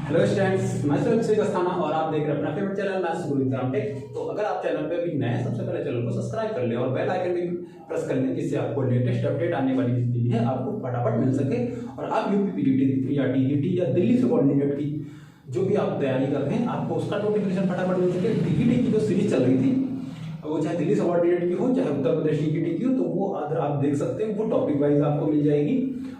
Hello students, मैं सुरक्षित अस्थाना और आप देख रहे हैं अपना फेवरेट चैनल मैथ्स गुरु एग्जाम टेक। तो अगर आप चैनल पे अभी नए हैं, सबसे पहले चैनल को सब्सक्राइब कर लें और बेल आइकन भी प्रेस कर लें, जिससे आपको लेटेस्ट अपडेट आने वाली जितनी भी है आपको फटाफट मिल सके और आप यूपी पीजीटी या टीईटी या दिल्ली सबऑर्डिनेट की जो भी आप तैयारी कर रहे हैं आपको उसका नोटिफिकेशन फटाफट मिल सके। टीईटी की जो सीरीज चल रही थी वो चाहे दिल्ली सबऑर्डिनेट की हो चाहे उत्तर प्रदेश टीईटी की हो, तो वो अगर आप देख सकते हैं वो टॉपिक वाइज आपको मिल जाएगी।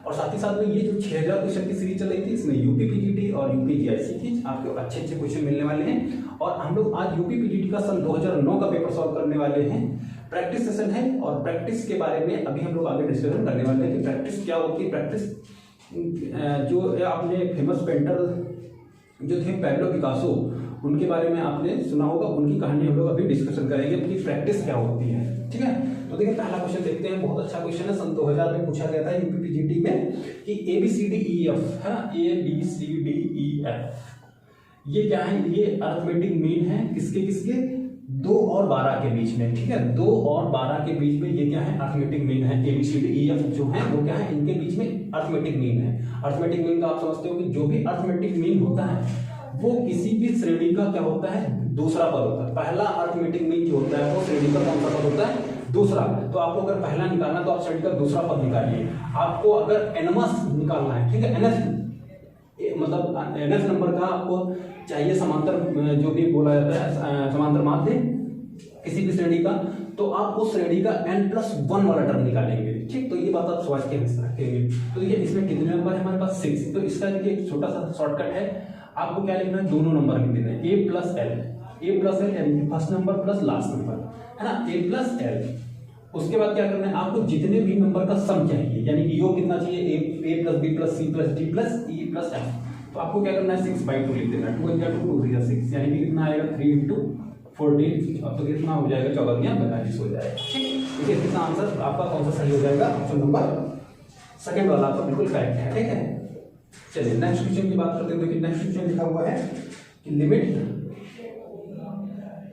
और साथ ही साथ में ये जो 6000 क्वेश्चन की सीरीज चल रही थी इसमें यूपी पीजीटी और यूपी जीआईसी की आपको अच्छे अच्छे क्वेश्चन मिलने वाले हैं। और हम लोग आज यूपी पीजीटी का सन 2009 का पेपर सॉल्व करने वाले हैं। प्रैक्टिस सेशन है और प्रैक्टिस के बारे में अभी हम लोग आगे डिस्कशन करने वाले हैं कि प्रैक्टिस क्या होती है। प्रैक्टिस जो आपने फेमस पेंटर जो थे पैब्लो पिकासो, उनके बारे में आपने सुना होगा, उनकी कहानी हम लोग अभी डिस्कशन करेंगे कि प्रैक्टिस क्या होती है। ठीक है, तो देखिए पहला क्वेश्चन देखते हैं। बहुत अच्छा क्वेश्चन है, सन 2000 में पूछा गया था यूपी पीजीटी में कि ABCDEF है ना, ABCDEF ये क्या है, ये अरिथमेटिक मीन है किसके किसके 2 और 12 के बीच में। ठीक है, 2 और 12 के बीच में ये क्या है, अरिथमेटिक मीन है। ABCDEF जो है वो क्या है, इनके बीच में अरिथमेटिक मीन है। अरिथमेटिक मीन का आप समझते हो कि जो भी अरिथमेटिक मीन होता है वो किसी भी श्रेणी का क्या होता है, दूसरा पद होता है। पहला अरिथमेटिक मीन जो होता है वो श्रेणी का कौन सा पद होता है, दूसरा। तो आपको अगर पहला निकालना तो आप श्रेणी का दूसरा पद निकालिए। आपको अगर एनमस निकालना है, ठीक है, एनएस मतलब एनएस नंबर का आपको चाहिए, समांतर जो भी बोला जाता है समांतर माध्य किसी भी श्रेणी का, तो आप उस श्रेणी का n+1 वाला टर्म निकालेंगे। ठीक, तो ये बात आप समझ के रखेंगे। तो देखिए इसमें कितने नंबर है हमारे पास 6। तो इसका देखिए एक छोटा सा शॉर्टकट है, आपको क्या लिखना है, दोनों नंबर लिख देना है A प्लस L यानी first number plus last number है ना, A प्लस L। उसके बाद क्या करना है, आपको जितने भी नंबर का सम चाहिए यानी योग कितना चाहिए, A plus B plus C plus D plus E plus F। तो आपको क्या करना है 6/2 लिख देना है। 2 × 2 2 × 6 यानी कि कितना आएगा 3 × 14। अब तो कितना हो जाएगा, 14×42 हो जाएगा। ठीक है, इसका आंसर आपका कौन सा सही हो जाएगा, ऑप्शन नंबर सेकंड वाला आपका बिल्कुल करेक्ट है। ठीक है, चलिए नेक्स्ट क्वेश्चन की बात करते हैं। देखिए नेक्स्ट क्वेश्चन लिखा हुआ है कि limit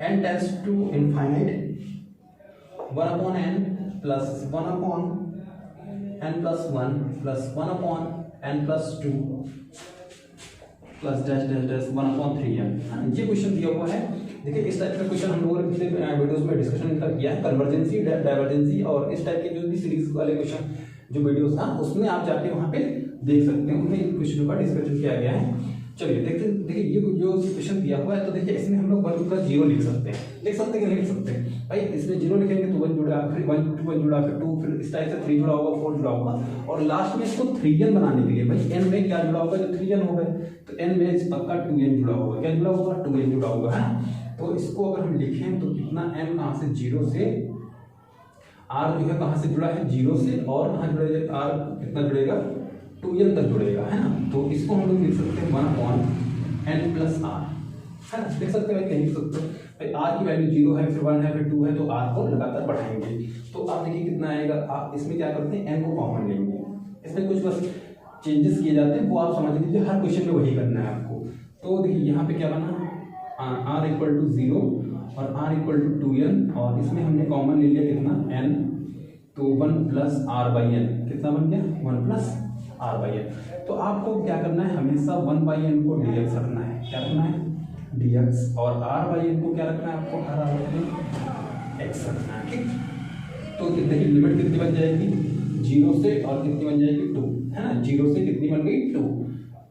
n tends to infinite 1/n plus 1/n plus 1 plus 1/n+2 plus dash dash dash 1/3n। ये क्वेश्चन दिया हुआ है। देखिए इस टाइप का क्वेश्चन हम लोगों ने पिछले वीडियोस में डिस्कशन किया है, कन्वर्जेंसी डाइवर्जेंसी और इस टाइप के जो भी सीरीज वाले क्वेश्चन जो वीडियोस था उसमें आप जाके वहाँ पे देख सकते हैं, उनमें इन क्वेश्चनों का डिस्कशन किया गया है। चलिए देखते हैं। देखिए ये जो क्वेश्चन दिया हुआ है तो देखिए इसमें हम लोग 1 का 0 लिख सकते हैं, लिख सकते हैं कि लिख सकते हैं भाई। इसमें 0 लिखेंगे तो 1 जुड़ा, फिर 1 to 1 जुड़ा, फिर 2, फिर इस टाइप से 3 जुड़ा होगा, 4 जुड़ा होगा और लास्ट में इसको 3n बनाने के लिए भाई n में क्या जुड़ा होगा, जो 3n हो गए तो n में पक्का 2n जुड़ा होगा। क्या जुड़ा होगा, 2n जुड़ा होगा है ना। तो इसको अगर हम लिखें तो कितना n कहाँ से 0 से r जो है कहाँ से जुड़ा है 0 से, और कहाँ जुड़ेगा r कितना जुड़ेगा 2n तक जुड़ेगा है ना। तो इसको हम लोग लिख सकते हैं 1/n+r है ना, देख सकते हैं, लिख सकते हैं भाई r की वैल्यू 0 है, फिर 1 है, फिर 2 है, तो r को लगातार बढ़ाएंगे। तो आप देखिए कितना आएगा। आप इसमें क्या करते हैं, n को कॉमन लेंगे, इसमें कुछ बस चेंजेस किए जाते हैं वो आप समझ लीजिए, हर क्वेश्चन में वही करना है आपको। तो देखिए यहाँ पे क्या बना, r = 0 और r = 2n और इसमें हमने कॉमन ले लिया कितना n, तो 1+r/n कितना बन गया 1+r/n। तो आपको क्या करना है, हमेशा 1/n को dx रखना है, क्या रखना है dx, और r/n को क्या रखना है, आपको r x रखना है। ठीक, तो देखिए लिमिट कितनी बन जाएगी 0 से और कितनी बन जाएगी 2 है ना, 0 से कितनी बन गई 2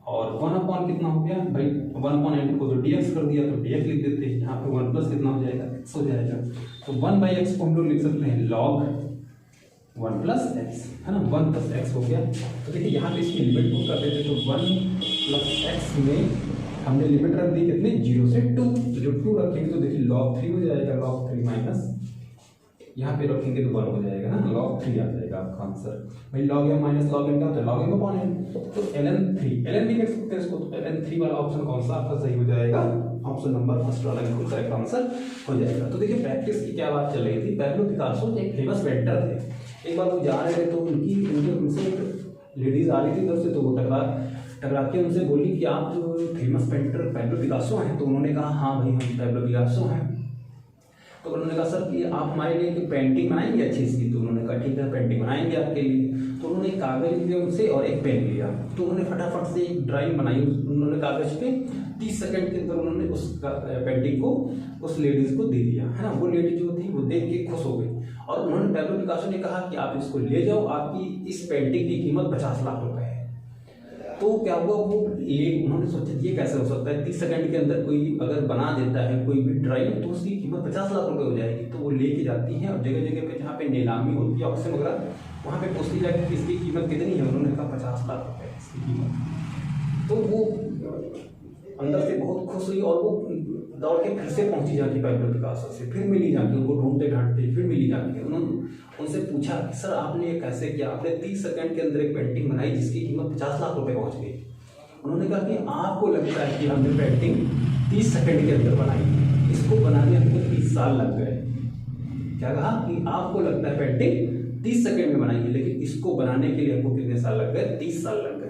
और 1/n कितना हो गया भाई, 1/n को तो dx कर दिया तो dx लिख देते हैं। यहाँ पे 1 प्लस कितना हो जाएगा x हो जाएगा। तो 1/x को हम लोग लिख सकते हैं log 1 + x है ना, 1 + x हो गया। तो देखिए यहाँ पे इसकी लिमिट पुट कर देते तो 1 + x में हमने लिमिट रख दी कितने 0 से 2, तो जो 2 रखेंगे तो देखिए log 3 हो जाएगा, log 3 माइनस यहाँ पे रखेंगे तो 1 हो जाएगा ना, log 3 आ जाएगा आपका आंसर। भाई log m minus log n का होता है log m/n, तो ln भी लिख सकते हैं इसको। तो ln3 वाला ऑप्शन कौन सा आपका सही हो जाएगा, ऑप्शन नंबर फर्स्ट वाला बिल्कुल करेक्ट आंसर हो जाएगा। तो देखिए प्रैक्टिस की क्या बात चल रही थी, पैब्लो पिकासो एक फेमस पेंटर थे। एक बार वो जा रहे थे तो उनसे लेडीज आ रही थी इधर से, तो वो टकरा के उनसे बोली कि आप जो फेमस पेंटर पैब्लो पिकासो हैं, तो उन्होंने कहा हाँ भाई हम पैब्लो पिकासो हैं। तो उन्होंने कहा सर कि आप हमारे लिए एक पेंटिंग बनाएंगे अच्छी सी। तो उन्होंने कहा ठीक है पेंटिंग बनाएंगे आपके लिए। तो उन्होंने एक कागज लिया उनसे और एक पेन लिया, तो उन्होंने फटाफट से एक ड्राइंग बनाई। उन्होंने कागज पे 30 सेकंड के अंदर उन्होंने उस पेंटिंग को उस लेडीज को दे दिया, है ना। वो लेडी जो थी वो देख के खुश हो गई और उन्होंने पैब्लो पिकासो ने कहा कि आप इसको ले जाओ, आपकी इस पेंटिंग की कीमत 50 लाख रुपए है। तो क्या हुआ, वो ये उन्होंने सोचा ये कैसे हो सकता है, 30 सेकंड के अंदर कोई अगर बना देता है कोई भी ड्राइंग तो उसकी कीमत 50 लाख रुपए हो जाएगी। तो वो लेके जाती हैं और जगह जगह पे जहाँ पे नीलामी होती है ऑक्शन वगैरह, वहाँ पे पूछती जाती कि इसकी कीमत कितनी है। उन्होंने कहा 50 लाख रुपए इसकी कीमत। तो वो अंदर से बहुत खुश हुई और वो दौड़ के फिर से पहुंची जाके पैब्लो पिकासो से, फिर मिली जाके, उनको ढूंढते ढांढते फिर मिली जाके। उन्होंने उनसे पूछा कि सर आपने ये कैसे किया, आपने 30 सेकंड के अंदर एक पेंटिंग बनाई जिसकी कीमत 50 लाख रुपए पहुंच गई। उन्होंने कहा कि आपको लगता है कि हमने पेंटिंग 30 सेकंड के अंदर बनाई, इसको बनाने हमको 30 साल लग गए। क्या कहा कि आपको लगता है पेंटिंग 30 सेकंड में बनाई है, लेकिन इसको बनाने के लिए हमको कितने साल लग गए, 30 साल लग गए,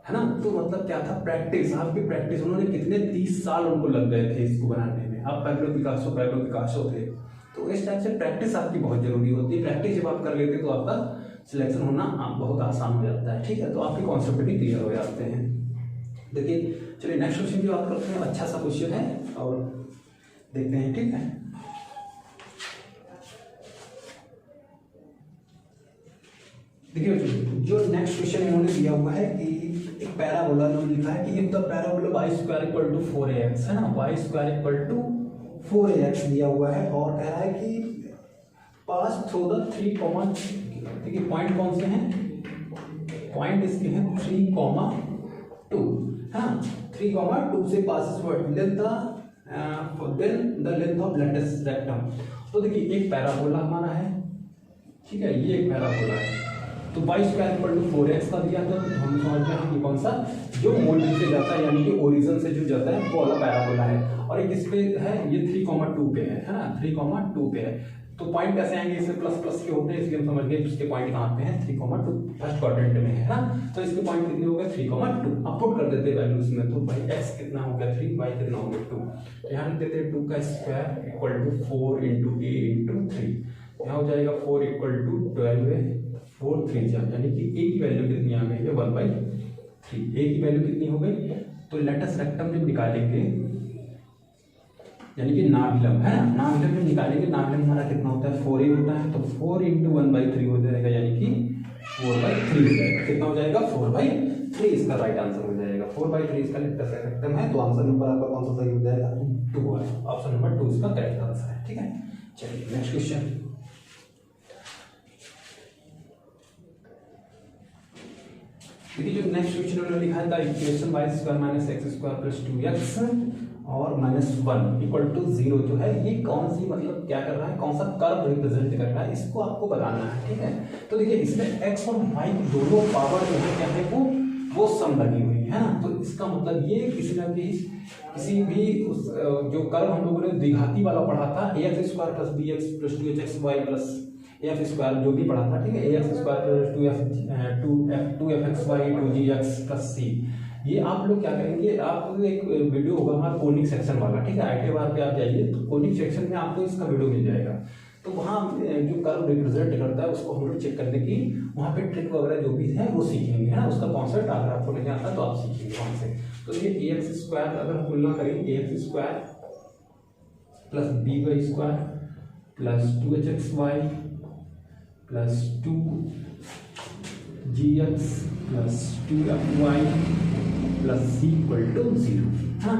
है ना। तो मतलब क्या था, प्रैक्टिस, आपकी प्रैक्टिस। उन्होंने कितने 30 साल उनको लग गए थे इसको बनाने में। अब पैब्लो पिकासो थे। तो इस टाइप से प्रैक्टिस आपकी बहुत जरूरी होती है। प्रैक्टिस जब आप कर लेते हैं तो आपका सिलेक्शन होना बहुत आसान हो जाता है, ठीक है। तो आपके कॉन्सेप्ट भी क्लियर हो जाते हैं। देखिए चलिए नेक्स्ट क्वेश्चन की बात करते हैं। अच्छा सा क्वेश्चन है और देखते हैं, ठीक है। देखिए जो नेक्स्ट क्वेश्चन इन्होंने दिया हुआ है कि एक पैराबोला इन्होंने लिखा है कि if the parabola y square equal to 4ax, है ना, y square equal to 4ax दिया हुआ है और कह रहा है कि पास थ्रू द 3 कॉमा, देखिए पॉइंट कौन से हैं, पॉइंट इसके हैं 3,2, है ना। 3,2 से pass the length of latest rectum. तो देखिए एक पैराबोला हमारा है, ठीक है, ये एक पैराबोला है। तो y square equal to 4x का दिया तो हम समझते हैं कि कौन सा, जो मूल से जाता है यानी कि ओरिजिन से जो जाता है वो वाला पैराबोला है। और एक इस पे है, ये 3,2 पे है ना, 3,2 पे है। तो पॉइंट कैसे आएंगे, इससे प्लस प्लस के होते हैं, इसलिए हम समझ गए इसके पॉइंट कहाँ पे हैं, 3,2 फर्स्ट क्वाड्रेंट में है ना। तो इसके पॉइंट कितने हो गए, 3,2। अब पुट कर देते हैं वैल्यूज में। तो भाई x कितना हो गया 3, y कितना हो गया 2। तो यहाँ लिख देते हैं 2 का square equal to 4 into a into 3। यहाँ हो जाएगा 4 इक्वल टू 12 है, 4 3 यानी कि a की वैल्यू कितनी आ गई है 1/3। a की वैल्यू कितनी हो गई, तो लेटेस्ट रेक्टम जब निकालेंगे यानी कि नाभिलम, है ना, नाभिलम जब निकालेंगे, नाभिलम हमारा कितना होता है 4a होता है। तो 4 इंटू 1/3 हो जाएगा यानी कि 4/3 हो जाएगा। कितना हो जाएगा 4/3, इसका राइट आंसर हो जाएगा। 4/3 इसका लेटेस्ट रेक्टम है। तो आंसर नंबर आपका कौन सा सही हो जाएगा, 2 है। ऑप्शन नंबर 2 इसका करेक्ट आंसर है, ठीक है। चलिए नेक्स्ट क्वेश्चन। देखिए जो नेक्स्ट क्वेश्चन उन्होंने लिखा है, the equation y square minus x square plus 2x और -1 इक्वल टू 0 जो है, ये कौन सी मतलब क्या कर रहा है, कौन सा कर्व रिप्रेजेंट कर रहा है, इसको आपको बताना है, ठीक है। तो देखिए इसमें x और y दोनों पावर जो है क्या है, वो सम लगी हुई है ना। तो इसका मतलब ये किसी भी उस जो कर्व हम लोगों ने द्विघाती वाला पढ़ा था, ax square plus bx plus 2hxy plus F square जो भी पढ़ा था, ठीक है, ax square plus 2fxy 2gx plus c। ये आप लोग क्या करेंगे, आप एक वीडियो होगा हमारा कोनिक सेक्शन वाला, ठीक है, IIT बार पे आप जाइए तो कोनिक सेक्शन में आपको इसका वीडियो मिल जाएगा। तो वहाँ जो कर्व रिप्रेजेंट करता है उसको हम लोग चेक करने की वहाँ पे ट्रिक वगैरह जो भी है वो सीखेंगे, है ना। उसका कॉन्सेप्ट अगर आपको नहीं आता तो आप सीखेंगे वहाँ से। तो ये ax स्क्वायर अगर हम तुलना करेंगे, ax square plus by square plus 2hxy plus 2gx plus 2fy plus c equal to 0, हाँ।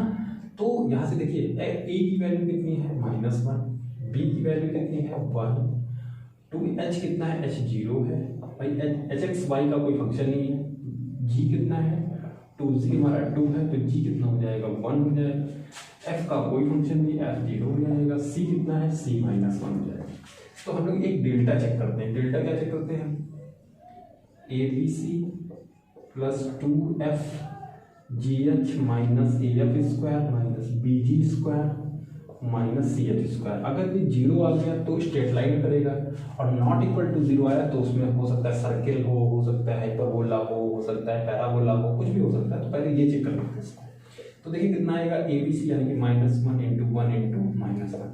तो यहाँ से देखिए a की वैल्यू कितनी है -1, b की वैल्यू कितनी है 1, 2h कितना है, h 0 है भाई, hxy का कोई फंक्शन नहीं है, g कितना है 2g हमारा 2 है, तो g कितना हो जाएगा 1 हो जाएगा, f का कोई फंक्शन नहीं, f 0 हो जाएगा, c कितना है c -1 हो जाएगा। तो हम लोग एक डेल्टा चेक करते हैं। डेल्टा क्या चेक करते हैं, abc plus 2f gh minus af square minus bg square minus ch square. अगर ये 0 आ गया तो स्ट्रेट लाइन करेगा, और नॉट इक्वल टू 0 आया तो उसमें हो सकता है सर्किल हो सकता है हाइपरबोला हो सकता है पैराबोला हो, कुछ भी हो सकता है। तो पहले ये चेक कर लेते हैं इसको। तो देखिए कितना आएगा, abc यानी कि -1 इंटू 1 इंटू -1,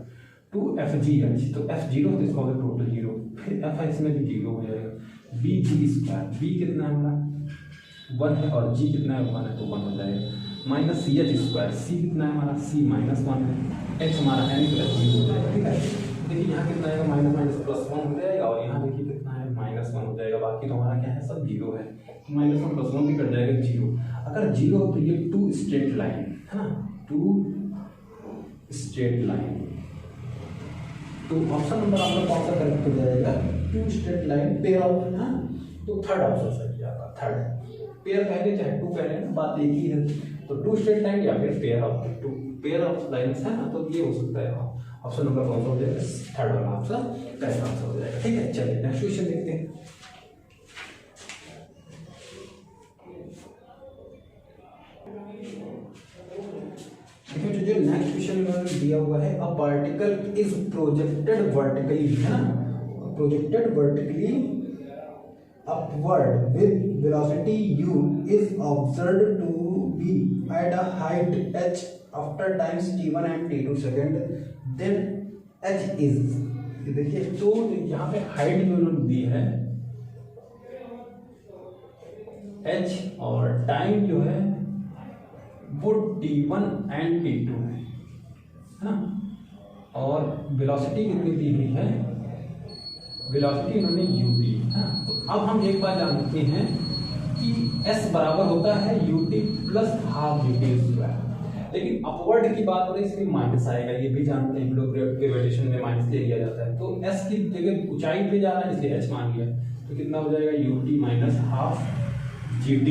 2FGH, तो F0 तो इसका होगा टोटल 0, फिर F है इसमें भी 0 हो जाएगा, BG², B कितना है हमारा 1 है और G कितना है 1 है तो 1 हो जाएगा, माइनस CH², C कितना है हमारा C -1 है, H हमारा है नहीं तो H0 हो जाएगा। ठीक है, देखिए यहाँ कितना आएगा माइनस माइनस प्लस 1 हो जाएगा और यहाँ देखिए कितना है -1 हो जाएगा, बाकी तो हमारा क्या है सब 0 है, -1 + 1 भी कट जाएगा 0। अगर 0 हो तो ये 2 स्ट्रेट लाइन है ना, 2 स्ट्रेट लाइन, तो ऑप्शन नंबर आपका कौन सा करेक्ट हो जाएगा 2 स्ट्रेट लाइन पेयर ऑफ, है तो थर्ड ऑप्शन सही आपका, थर्ड पेयर पहले चाहे 2 पहले बात एक ही है, तो 2 स्ट्रेट लाइन या फिर पेयर ऑफ लाइंस है ना, तो ये हो सकता है ऑप्शन नंबर कौन सा हो जाएगा थर्ड वाला ऑप्शन करेक्ट आंसर हो जाएगा। ठीक है, चलिए नेक्स्ट क्वेश्चन देखते हैं। देखिए जो नेक्स्ट क्वेश्चन में दिया हुआ है, a particle is projected vertically, है ना, projected vertically upward with velocity u is observed to be at a height h after times t1 and t2 second, then h is, देखिए तो यहाँ पे हाइट जो उन्होंने दी है h और टाइम जो है वो t1 एंड t2 है ना, और वेलोसिटी कितनी दी हुई है, वेलोसिटी इन्होंने u दी है ना। तो अब हम एक बात जानते हैं कि s बराबर होता है ut प्लस हाफ ut², लेकिन अपवर्ड की बात हो रही है इसलिए माइनस आएगा, ये भी जानते हैं हम लोग ग्रेविटेशन में माइनस ले लिया जाता है, तो s की जगह ऊंचाई पे जा रहा है इसलिए h मान लिया, तो कितना हो जाएगा ut माइनस हाफ gt²,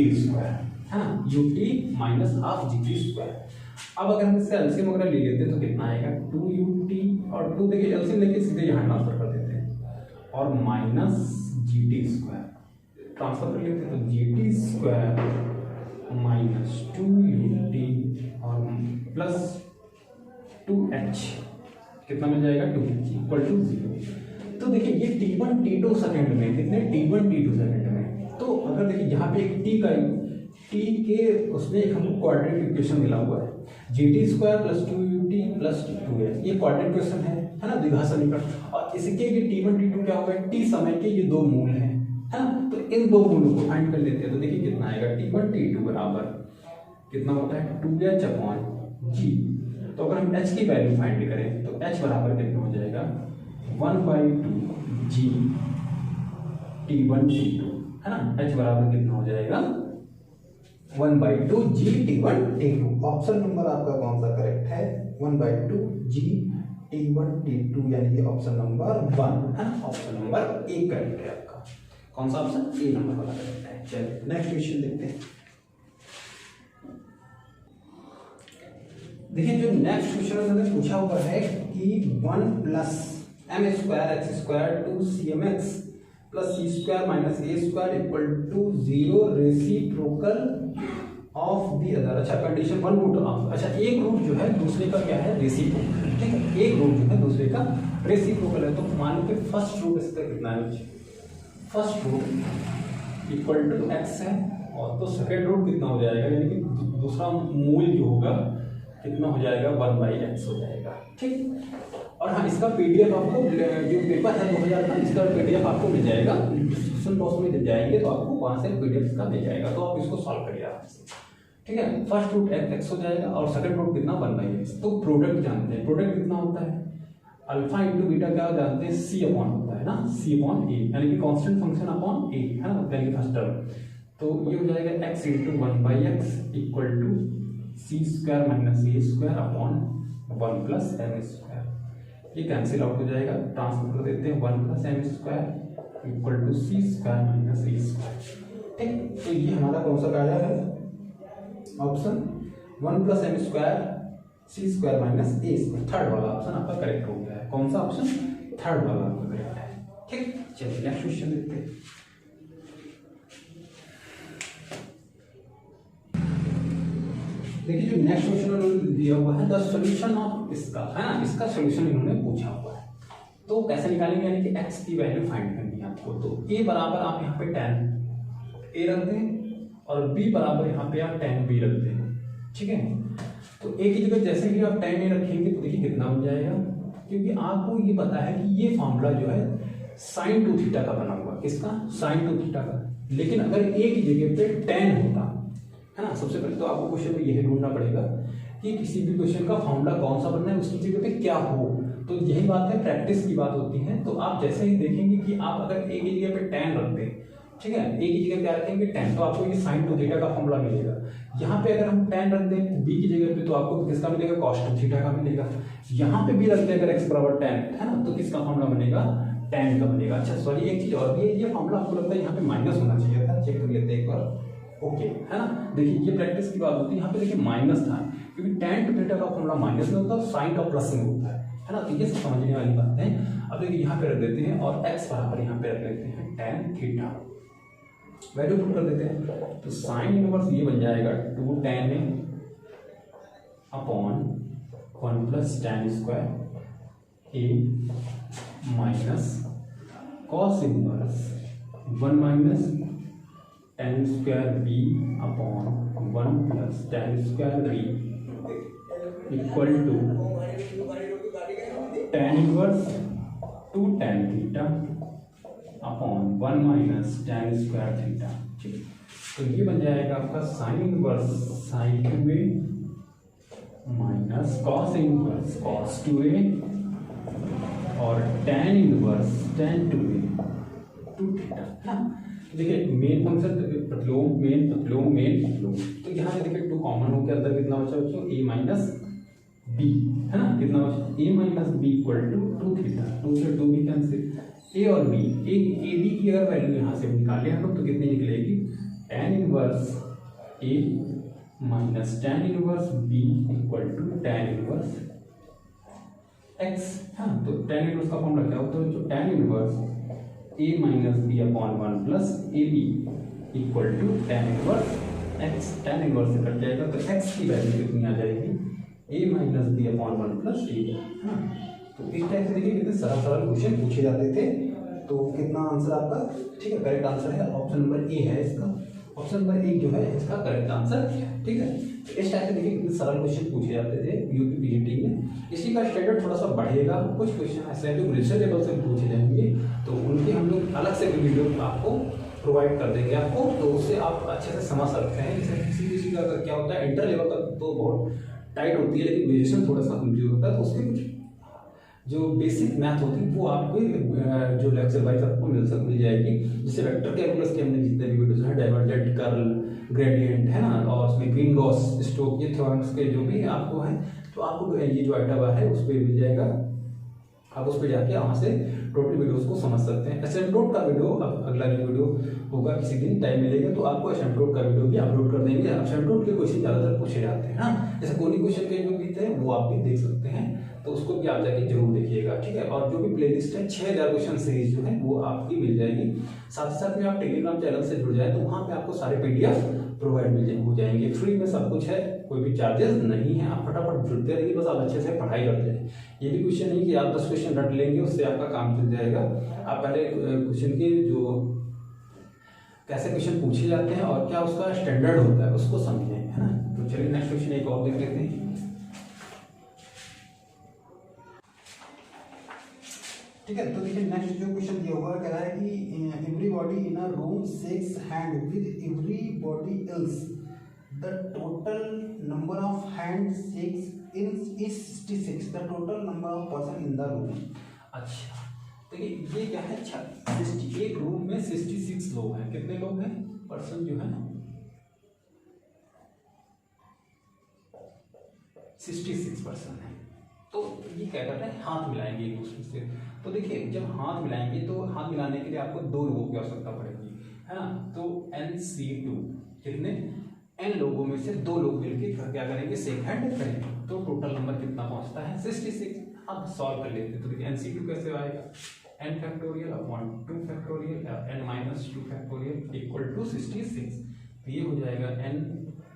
है ना, ut माइनस हाफ gt²। अब अगर हम इसका एलसीएम वगैरह ले लेते हैं तो कितना आएगा 2ut और 2 देखिए एलसीएम लेके सीधे यहाँ ट्रांसफर कर देते हैं और माइनस gt² ट्रांसफर कर लेते हैं, तो gt² माइनस 2ut और प्लस 2h कितना मिल जाएगा 2h इक्वल टू 0। तो देखिए ये t1 t2 सेकंड में, कितने t1 t2 सेकंड में, तो अगर देखिए यहाँ पे एक t के उसमें एक हमको क्वाड्रेटिक इक्वेशन मिला हुआ है gt² plus 2ut plus 2h, ये क्वाड्रेटिक इक्वेशन है ना, द्विघात समीकरण, और इसके ये t1 t2 क्या होगा t समय के ये दो मूल हैं, है ना, तो इन दो मूलों को फाइंड कर लेते हैं, तो देखिए कितना आएगा t1 t2 बराबर कितना होता है 2h/g, तो अगर हम h की वैल्यू फाइंड करें तो h बराबर कितना हो जाएगा 1/2g t1 t2, है ना, h बराबर कितना हो जाएगा 1/2g t1 t2। Option number आपका कौन सा करेक्ट है 1/2g t1 t2, यानी कि ऑप्शन नंबर 1, है ना, ऑप्शन नंबर ए करेक्ट है आपका, कौन सा ऑप्शन ए नंबर वाला करेक्ट है। चलिए नेक्स्ट क्वेश्चन देखते हैं। देखिए जो नेक्स्ट क्वेश्चन उन्होंने पूछा हुआ है कि 1 plus m² x² 2cmx plus c² minus a² equal to 0 reciprocal of the other. अच्छा कंडीशन 1 रूट ऑफ, अच्छा एक रूट जो है दूसरे का क्या है रेसिप्रोकल, ठीक है, एक रूट जो है दूसरे का रेसिप्रोकल है, तो मान लो कि फर्स्ट रूट इसका कितना है, first root equal to x है और तो सेकेंड रूट कितना हो जाएगा, यानी कि दूसरा मूल जो होगा कितना हो जाएगा 1/x हो जाएगा, ठीक। और हाँ इसका पीडीएफ आपको जो पेपर है 2000 का, इसका पीडीएफ आपको मिल जाएगा डिस्क्रिप्शन बॉक्स में मिल जाएंगे, तो आपको वहाँ से पीडीएफ का मिल जाएगा, तो आप इसको सॉल्व करिए आराम से, ठीक है। फर्स्ट रूट x हो जाएगा और सेकंड रूट कितना 1/x, तो प्रोडक्ट जानते हैं, प्रोडक्ट कितना होता है अल्फा इंटू बीटा क्या जानते हैं c अपॉन होता है ना, c अपॉन a, यानी कि कांस्टेंट फंक्शन अपॉन a, है ना, यानी कि फर्स्ट टर्म, तो ये हो जाएगा x into 1/x equal to c² minus a² upon 1 plus m², ये कैंसिल आउट हो जाएगा, ट्रांसफर कर देते हैं 1 plus m² equal to c² minus a², ठीक। तो ये हमारा कौन सा आया है option 1 plus m² c² minus a², third वाला ऑप्शन आपका करेक्ट हो गया है, कौन सा ऑप्शन थर्ड वाला आपका करेक्ट है, ठीक। चलिए नेक्स्ट क्वेश्चन देखते हैं। देखिए जो नेक्स्ट क्वेश्चन उन्होंने दिया हुआ है द सॉल्यूशन ऑफ इसका, है ना, इसका सॉल्यूशन इन्होंने पूछा हुआ है, तो कैसे निकालेंगे, यानी कि x की वैल्यू फाइंड करनी है आपको, तो a बराबर आप यहाँ पे tan a रख दें और b बराबर यहाँ पे आप tan b रख दें, ठीक है। तो a की जगह जैसे ही आप tan a रखेंगे तो देखिए कितना हो जाएगा क्योंकि आपको ये पता है कि ये फॉर्मूला जो है साइन 2 थीटा का बना हुआ, किसका, साइन 2 थीटा का। लेकिन अगर एक जगह पे tan होता है ना, सबसे पहले तो आपको क्वेश्चन में यही ढूंढना पड़ेगा कि किसी भी क्वेश्चन का फॉर्मूला कौन सा बनना है, उसकी जगह पे क्या हो। तो यही बात है, प्रैक्टिस की बात होती है। तो आप जैसे ही देखेंगे कि आप अगर एक ही जगह पे tan रखते हैं, ठीक है, एक ही जगह क्या रखेंगे tan, तो आपको ये साइन 2 थीटा का फॉर्मूला मिलेगा। यहाँ पे अगर हम tan रख दें b की जगह पे, तो आपको किसका मिलेगा, cos 2 थीटा का मिलेगा। यहाँ पे भी रख दें अगर x बराबर tan, है ना, तो किसका फॉर्मूला बनेगा, tan का बनेगा। अच्छा सॉरी, एक चीज और भी है, ये फॉर्मूला आपको लगता है यहाँ पे माइनस होना चाहिए था, चेक कर लेते हैं एक बार। ओके, है ना, देखिए ये प्रैक्टिस की बात होती है। यहाँ पे देखिए माइनस था, क्योंकि tan 2 थीटा का फॉर्मूला माइनस में होता है, साइन का प्लस में होता है ना। तो ये सब समझने वाली बात है। अब देखिए यहाँ पे रख देते हैं और x बराबर यहाँ पे रख लेते हैं tan थीटा, वैल्यू पुट कर देते हैं। तो साइन इनवर्स ये बन जाएगा 2 tan upon 1 plus tan square a minus cos inverse 1 minus tan square b upon 1 plus tan square b equal to tan inverse 2 tan theta upon 1 minus tan square theta. ठीक, तो ये बन जाएगा आपका sine inverse sine 2a minus cos inverse cos 2a और tan inverse tan 2a 2 theta. हाँ, देखिए main function प्रतिलोम मेन प्रतिलोम मेन प्रतिलोम, तो यहाँ पे देखिए 2 कॉमन हो के अंदर कितना बचा बच्चों, a माइनस b, है ना, कितना बचा, a minus b equal to 2 theta, 2 से 2 भी कैंसिल, a और b, a b की अगर वैल्यू यहाँ से निकाले हम लोग तो कितनी निकलेगी, tan inverse a minus tan inverse b equal to tan inverse x। हाँ, तो tan इनवर्स का फॉर्मूला क्या होता है, जो tan inverse a minus b upon 1 plus A B equal to tan inverse x। tan inverse से cut जाएगा तो x की वैल्यू कितनी आ जाएगी, a minus b upon 1 plus A B. हाँ, तो इस टाइप से देखिए कितने सरल सरल क्वेश्चन पूछे जाते थे। तो कितना आंसर आपका, ठीक है, करेक्ट आंसर है ऑप्शन नंबर ए है इसका, ऑप्शन नंबर 1 जो है इसका करेक्ट आंसर है। ठीक है, तो इस टाइप से देखिए कितने सरल क्वेश्चन पूछे जाते थे यूपी पीजीटी में। इसी का स्टैंडर्ड थोड़ा सा बढ़ेगा, कुछ क्वेश्चन ऐसे हैं जो ग्रेजुएट लेवल से पूछे जाएंगे, तो उनके हम लोग अलग से वीडियो आपको प्रोवाइड कर देंगे आपको, तो उससे आप अच्छे से समझ सकते हैं। जैसे किसी का क्या होता है, इंटर लेवल तक तो बहुत टाइट होती है, लेकिन ग्रेजुएशन थोड़ा सा कमजोर होता है, तो उसके कुछ जो बेसिक मैथ होती है वो आपको जो लेक्चर वाइज आपको मिल जाएगी। जैसे वेक्टर कैलकुलस के हमने जितने भी वीडियोस हैं, डाइवर्जेंट, कर्ल, ग्रेडियंट, है ना, और उसमें ग्रीन गॉस स्टोक, ये थ्योरम्स के जो भी आपको है, तो आपको ये जो आइटम है उस पर मिल जाएगा, आप उस पर जाके वहाँ से टोटल वीडियोस को समझ सकते हैं। एसिम्पटोट का वीडियो अब अगला जो वीडियो होगा किसी दिन टाइम मिलेगा तो आपको एसिम्पटोट का वीडियो भी अपलोड कर देंगे। एसिम्पटोट के क्वेश्चन ज़्यादातर पूछे जाते हैं ना, जैसे कोई क्वेश्चन के जो भी थे वो आप भी देख सकते हैं, तो उसको भी आप जाके जरूर देखिएगा। ठीक है, और जो भी प्लेलिस्ट है 6000 क्वेश्चन सीरीज जो है वो आपकी मिल जाएगी। साथ ही साथ में आप टेलीग्राम चैनल से जुड़ जाए तो वहाँ पे आपको सारे PDF प्रोवाइड हो जाएंगे, फ्री में सब कुछ है, कोई भी चार्जेस नहीं है। आप फटाफट जुड़ते रहिए, बस आप अच्छे से पढ़ाई करते हैं। ये भी क्वेश्चन नहीं कि आप 10 क्वेश्चन रट लेंगे उससे आपका काम चल जाएगा। आप पहले क्वेश्चन के जो कैसे क्वेश्चन पूछे जाते हैं और क्या उसका स्टैंडर्ड होता है उसको समझें, है ना। तो चलिए नेक्स्ट क्वेश्चन एक और देख लेते हैं। ठीक है, तो देखिए नेक्स्ट जो क्वेश्चन दिया हुआ कह रहा है कि everybody in a room shakes hand with everybody else, the total number of hand shakes in is 66, the total number of person in the room. अच्छा, देखिए ये क्या है, 60, एक रूम में 66 लोग हैं। कितने लोग हैं, पर्सन जो है 66 पर्सन है। तो ये क्या करते हैं, हाथ मिलाएंगे एक दूसरे से। तो देखिए जब हाथ मिलाएंगे तो हाथ मिलाने के लिए आपको 2 लोगों की आवश्यकता पड़ेगी, है ना। तो NC2 कितने, n लोगों में से 2 लोग मिलकर क्या करेंगे, शेक हैंड करेंगे। तो टोटल नंबर कितना पहुंचता है, 66। अब सॉल्व कर लेते हैं। तो देखिए NC2 कैसे आएगा, n factorial upon 2 factorial n minus 2 factorial equal to 66। तो ये हो जाएगा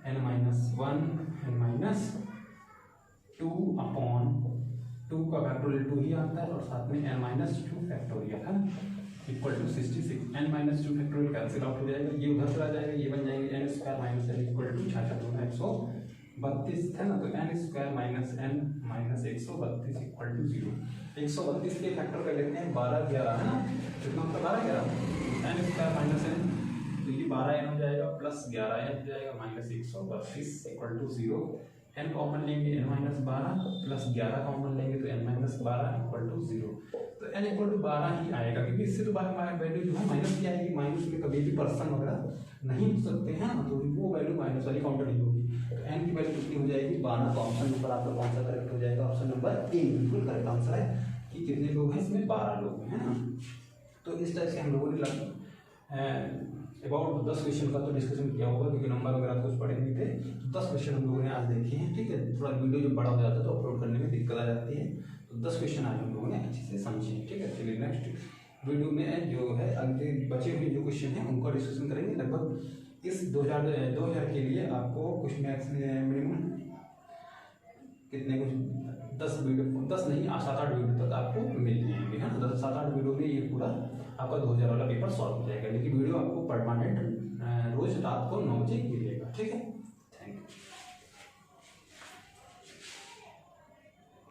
n minus 1 n minus 2 upon 2 का फैक्टोरियल 2 ही आता है और साथ में n माइनस 2 फैक्टोरियल है equal to 66। n minus 2 factorial cancel out हो जाएगा, ये उधर चला जाएगा, ये बन जाएंगे n square minus n equal to 66 1 32 है ना, तो n square minus n minus 132 equal to 0। 132 के फैक्टर कर लेते हैं, 12 11 है ना, कितना होता है 12 11, n स्क्वायर माइनस n, तो ये 12n हो जाएगा प्लस 11n हो जाएगा minus 132 equal to 0। n common लेंगे n माइनस 12 प्लस 11 कॉमन लेंगे तो n माइनस 12 इक्वल टू 0। तो n इक्वल टू 12 ही आएगा, क्योंकि इससे तो वैल्यू जो है माइनस की आएगी, माइनस में कभी भी पर्सन वगैरह नहीं हो सकते हैं, तो वो वैल्यू माइनस वाली काउंटर नहीं होगी। तो n की वैल्यू कितनी हो जाएगी 12। तो ऑप्शन नंबर आपका कौन सा करेक्ट हो जाएगा, ऑप्शन नंबर ए बिल्कुल करेक्ट आंसर है कि कितने लोग हैं इसमें 12 लोग हैं ना। तो इस तरह से हम लोगों ने अबाउट 10 क्वेश्चन का तो डिस्कशन किया होगा, क्योंकि नंबर वगैरह कुछ पढ़े नहीं थे, तो 10 क्वेश्चन हम लोगों ने आज देखे हैं। ठीक है, थोड़ा वीडियो जो बड़ा हो जाता है तो अपलोड करने में दिक्कत आ जाती है, तो 10 क्वेश्चन आज हम लोगों ने अच्छे से समझे। ठीक है, चलिए नेक्स्ट वीडियो में जो है अगले बचे हुए जो क्वेश्चन हैं उनका डिस्कशन करेंगे। लगभग इस 2000 के लिए आपको कुछ मैथ्स मिनिमम कितने कुछ 10 वीडियो, 10 नहीं 7-8 वीडियो तक आपको मिल जाएंगे, है ना। 7-8 वीडियो में ये पूरा आपका 2000 वाला पेपर सॉल्व हो जाएगा, लेकिन वीडियो आपको परमानेंट रोज रात को 9 बजे मिलेगा। ठीक है।